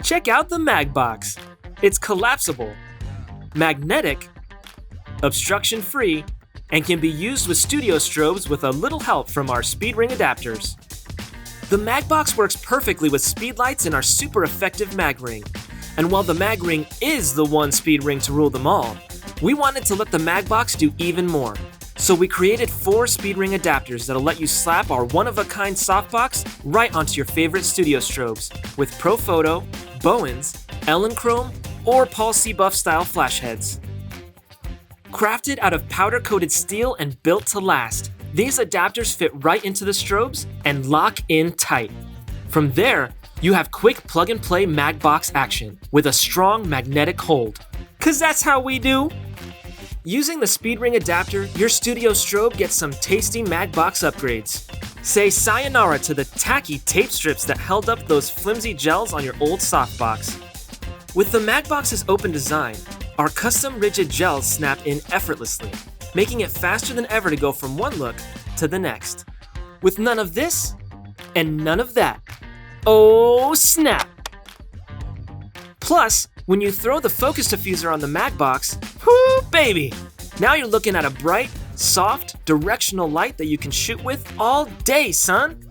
Check out the MagBox. It's collapsible, magnetic, obstruction-free, and can be used with studio strobes with a little help from our Speedring adapters. The MagBox works perfectly with speedlights and our super effective mag ring. And while the mag ring is the one speed ring to rule them all, we wanted to let the MagBox do even more. So we created 4 Speedring adapters that'll let you slap our one-of-a-kind softbox right onto your favorite studio strobes with Profoto, Bowens, Elinchrom, or Paul C. Buff style flash heads. Crafted out of powder-coated steel and built to last, these adapters fit right into the strobes and lock in tight. From there, you have quick plug-and-play MagBox action with a strong magnetic hold. 'Cause that's how we do! Using the Speedring adapter, your studio strobe gets some tasty MagBox upgrades. Say sayonara to the tacky tape strips that held up those flimsy gels on your old softbox. With the MagBox's open design, our custom rigid gels snap in effortlessly, making it faster than ever to go from one look to the next. With none of this and none of that. Oh snap! Plus, when you throw the focus diffuser on the MagBox, whoo baby! Now you're looking at a bright, soft, directional light that you can shoot with all day, son!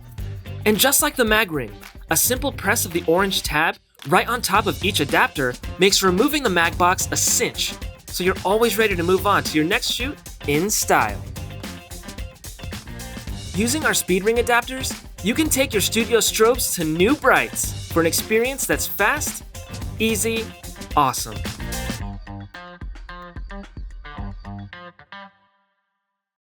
And just like the mag ring, a simple press of the orange tab right on top of each adapter makes removing the MagBox a cinch, so you're always ready to move on to your next shoot in style. Using our Speedring adapters, you can take your studio strobes to new brights for an experience that's fast, easy, awesome.